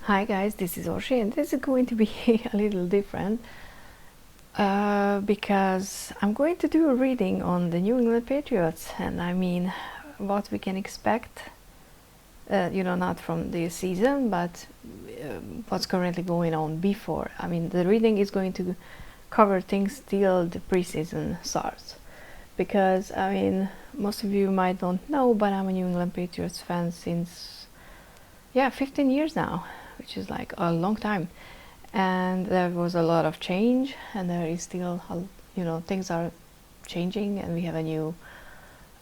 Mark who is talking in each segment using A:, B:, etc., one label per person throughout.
A: Hi guys, this is Orshi, and this is going to be a little different because I'm going to do a reading on the New England Patriots, and I mean what we can expect, not from this season, but what's currently going on before. I mean, the reading is going to cover things till the preseason starts, because I mean, most of you might not know, but I'm a New England Patriots fan since 15 years now, which is like a long time, and there was a lot of change, and there is still things are changing, and we have a new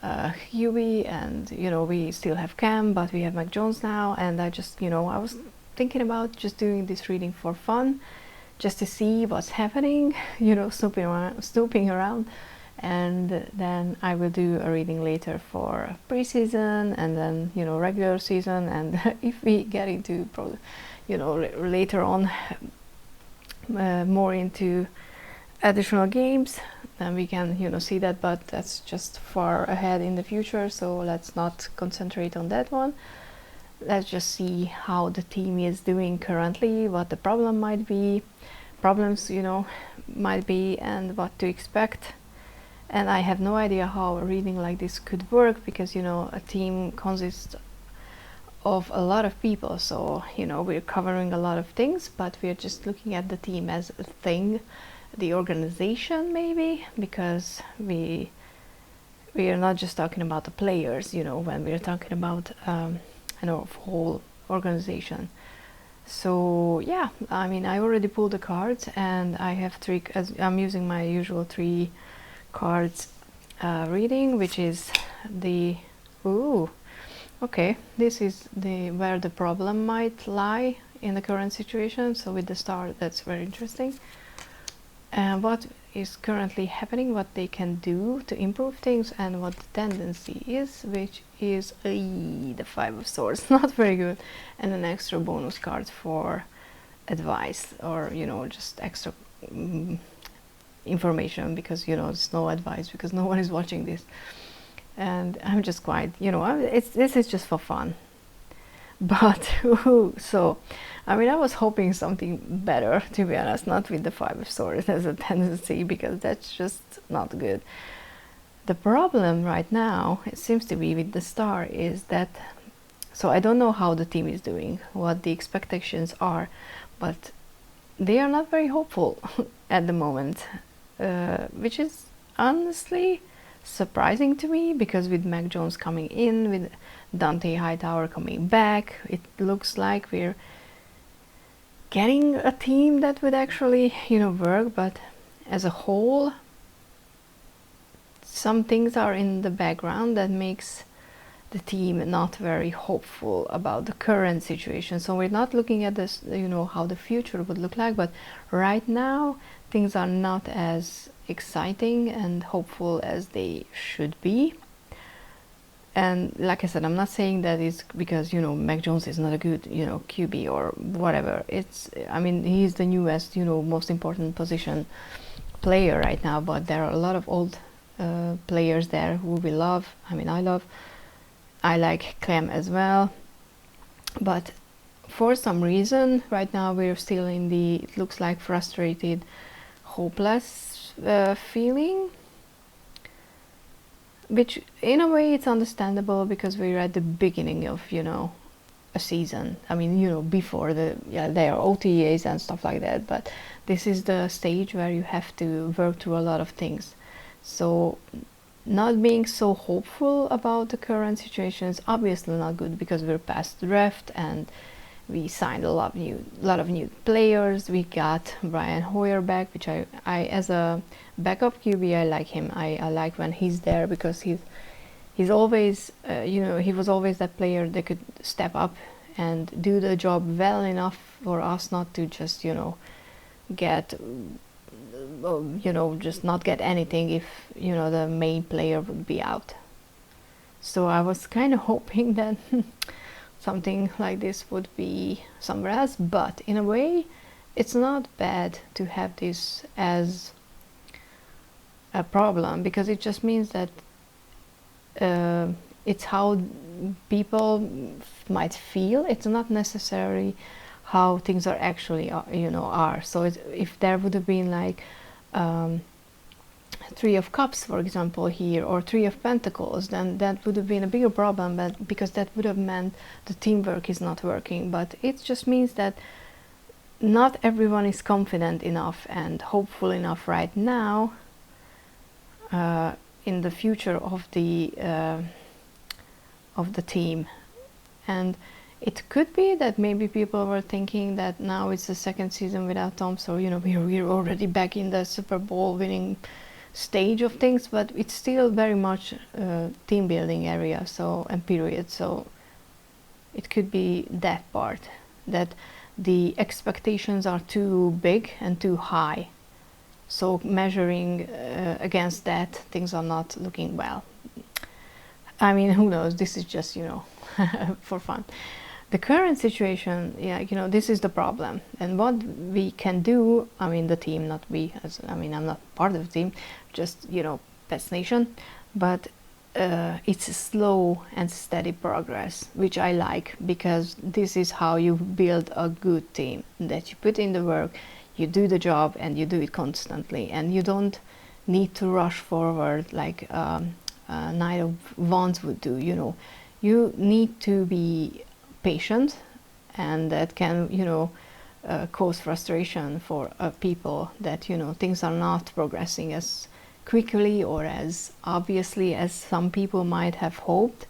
A: QB, and we still have Cam, but we have Mac Jones now, and I just I was thinking about just doing this reading for fun, just to see what's happening, snooping around, and then I will do a reading later for preseason, and then regular season, and if we get into later on more into additional games, then we can see that, but that's just far ahead in the future, so let's not concentrate on that one. Let's just see how the team is doing currently, what the problems might be, and what to expect. And I have no idea how a reading like this could work, because a team consists of a lot of people, so we're covering a lot of things, but we're just looking at the team as a thing, the organization maybe, because we are not just talking about the players, when we're talking about whole organization. So yeah, I mean, I already pulled the cards, and I have three, as I'm using my usual 3 cards reading, which is the okay, this is where the problem might lie in the current situation. So with the star, that's very interesting. And what is currently happening, what they can do to improve things, and what the tendency is, which is the 5 of Swords, not very good, and an extra bonus card for advice, or just extra information, because it's no advice, because no one is watching this, and I'm just quite this is just for fun. But so I mean, I was hoping something better, to be honest, not with the 5 of Swords as a tendency, because that's just not good. The problem right now, it seems to be with the star, is that, so I don't know how the team is doing, what the expectations are, but they are not very hopeful at the moment, which is honestly surprising to me, because with Mac Jones coming in, with Dante Hightower coming back, it looks like we're getting a team that would actually work, but as a whole, some things are in the background that makes the team not very hopeful about the current situation. So we're not looking at this, how the future would look like, but right now things are not as exciting and hopeful as they should be. And like I said, I'm not saying that it's because Mac Jones is not a good QB or whatever. I mean, he's the newest most important position player right now, but there are a lot of old players there who we love. I mean, I like Clem as well, but for some reason right now we're still in the, it looks like, frustrated, hopeless feeling, which in a way it's understandable, because we're at the beginning of a season. I mean, before there are OTAs and stuff like that, but this is the stage where you have to work through a lot of things. So not being so hopeful about the current situation is obviously not good, because we're past the draft and we signed a lot of new players. We got Brian Hoyer back, which I as a backup QB, I like him. I like when he's there, because he's always he was always that player that could step up and do the job well enough for us not to just get just not get anything if the main player would be out. So I was kind of hoping that something like this would be somewhere else, but in a way it's not bad to have this as a problem, because it just means that it's how people might feel. It's not necessarily how things are actually are. So if there would have been like Three of Cups, for example, here, or Three of Pentacles, then that would have been a bigger problem, but because that would have meant the teamwork is not working. But it just means that not everyone is confident enough and hopeful enough right now in the future of the team. And it could be that maybe people were thinking that now it's the second season without Tom, so we're already back in the Super Bowl winning stage of things, but it's still very much team building area, so, and period. So it could be that part, that the expectations are too big and too high, so measuring against that, things are not looking well. I mean, who knows, this is just for fun. The current situation, this is the problem, and what we can do, I mean the team, not we, I'm not part of the team, just Pets Nation, but it's a slow and steady progress, which I like, because this is how you build a good team, that you put in the work, you do the job, and you do it constantly, and you don't need to rush forward like Knight of Wands would do. You need to be patient, and that can cause frustration for people, that things are not progressing as quickly or as obviously as some people might have hoped.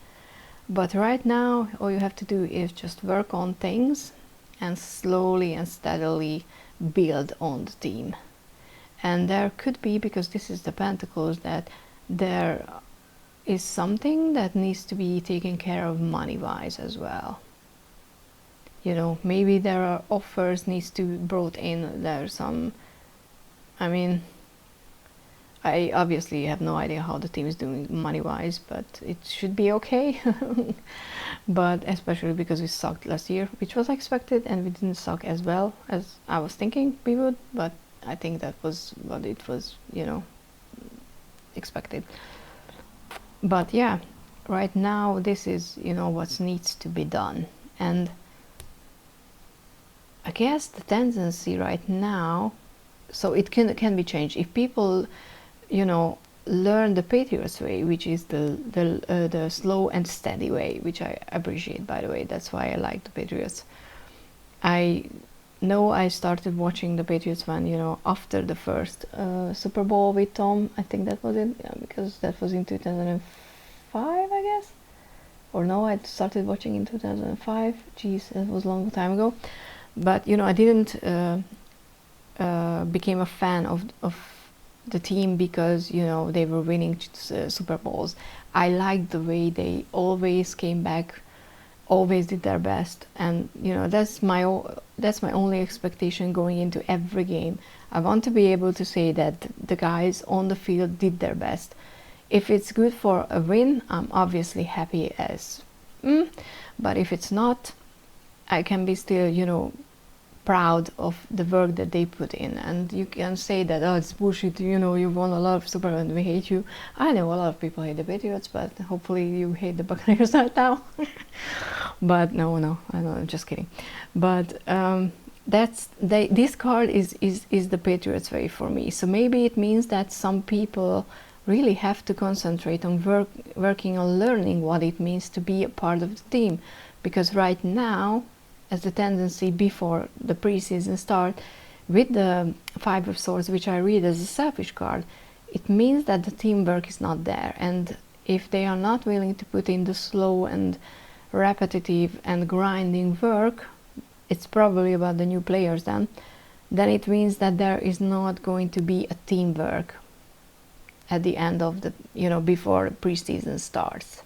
A: But right now all you have to do is just work on things and slowly and steadily build on the team. And there could be, because this is the Pentacles, that there is something that needs to be taken care of money wise as well. Maybe there are offers needs to be brought in. There's some, I obviously have no idea how the team is doing money wise, but it should be okay. But especially because we sucked last year, which was expected, and we didn't suck as well as I was thinking we would, but I think that was what it was, expected. But yeah, right now this is what needs to be done. And I guess the tendency right now, so it can be changed if people learn the Patriots way, which is the slow and steady way, which I appreciate, by the way. That's why I like the Patriots. I know I started watching the Patriots when after the first Super Bowl with Tom. I think that was it, because that was in 2005, I guess. Or no, I started watching in 2005. Jeez, that was a long time ago. But I didn't became a fan of the team because they were winning Super Bowls. I liked the way they always came back, always did their best, and that's my only expectation going into every game. I want to be able to say that the guys on the field did their best. If it's good for a win, I'm obviously happy as but if it's not, I can be still proud of the work that they put in. And you can say that, oh, it's bullshit, you won a lot of Super Bowl and we hate you. I know a lot of people hate the Patriots, but hopefully you hate the Buccaneers right now. But no, I'm just kidding. But this card is the Patriots way for me. So maybe it means that some people really have to concentrate on working on learning what it means to be a part of the team, because right now, as the tendency before the preseason start, with the Five of Swords, which I read as a selfish card, it means that the teamwork is not there. And if they are not willing to put in the slow and repetitive and grinding work, it's probably about the new players then it means that there is not going to be a teamwork at the end of the before preseason starts.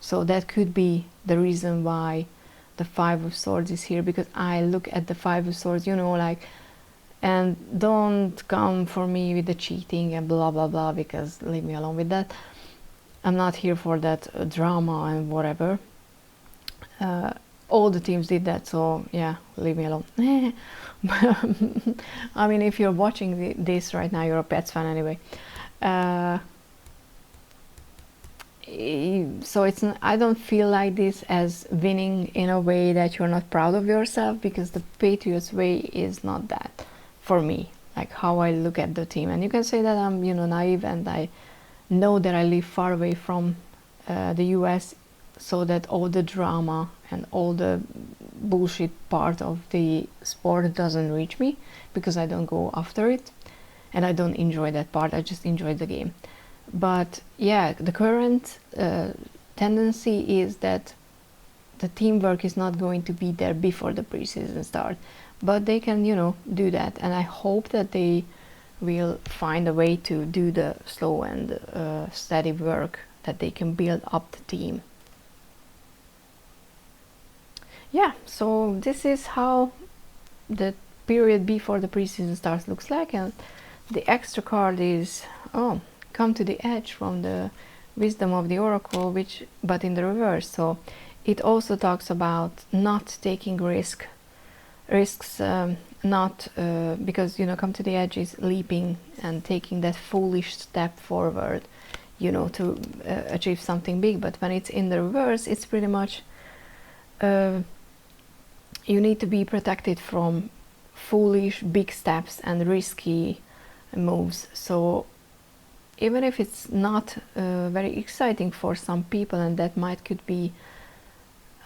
A: So that could be the reason why the Five of Swords is here, because I look at the Five of Swords, and don't come for me with the cheating and blah blah blah, because leave me alone with that. I'm not here for that drama and whatever. All the teams did that, so yeah, leave me alone. I mean, if you're watching this right now, you're a Pets fan anyway. so I don't feel like this as winning in a way that you're not proud of yourself, because the Patriots way is not that for me, like how I look at the team. And you can say that I'm, you know, naive, and I know that I live far away from the US, so that all the drama and all the bullshit part of the sport doesn't reach me, because I don't go after it and I don't enjoy that part. I just enjoy the game. But yeah, the current tendency is that the teamwork is not going to be there before the preseason start, but they can, you know, do that. And I hope that they will find a way to do the slow and steady work, that they can build up the team. Yeah, so this is how the period before the preseason starts looks like. And the extra card is, oh, come to the edge from the wisdom of the oracle, which, but in the reverse. So it also talks about not taking risks, not because, you know, come to the edge is leaping and taking that foolish step forward, you know, to achieve something big. But when it's in the reverse, it's pretty much you need to be protected from foolish big steps and risky moves. So even if it's not very exciting for some people, and that could be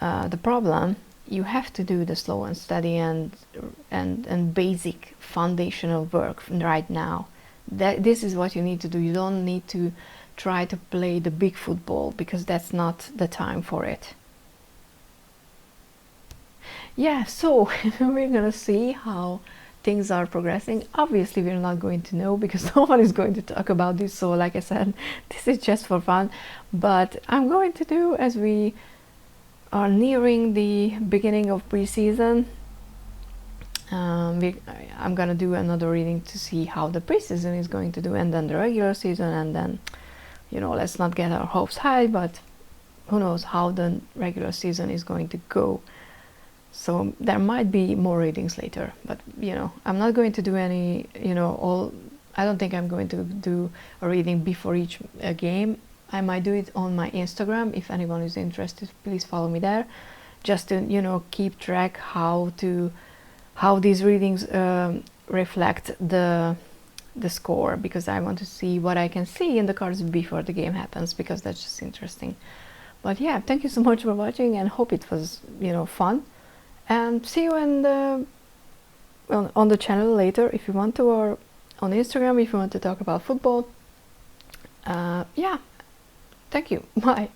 A: the problem, you have to do the slow and steady and basic foundational work right now. This is what you need to do. You don't need to try to play the big football, because that's not the time for it. Yeah, so we're gonna see how things are progressing. Obviously we're not going to know, because no one is going to talk about this, so like I said, this is just for fun. But I'm going to do, as we are nearing the beginning of preseason, I'm gonna do another reading to see how the preseason is going to do, and then the regular season, and then, you know, let's not get our hopes high, but who knows how the regular season is going to go. So there might be more readings later, but, you know, I'm not going to do any, you know, I don't think I'm going to do a reading before each game. I might do it on my Instagram. If anyone is interested, please follow me there, just to, you know, keep track how these readings reflect the score, because I want to see what I can see in the cards before the game happens, because that's just interesting. But yeah, thank you so much for watching, and hope it was, you know, fun. And see you in on the channel later if you want to, or on Instagram if you want to talk about football. Yeah, thank you. Bye.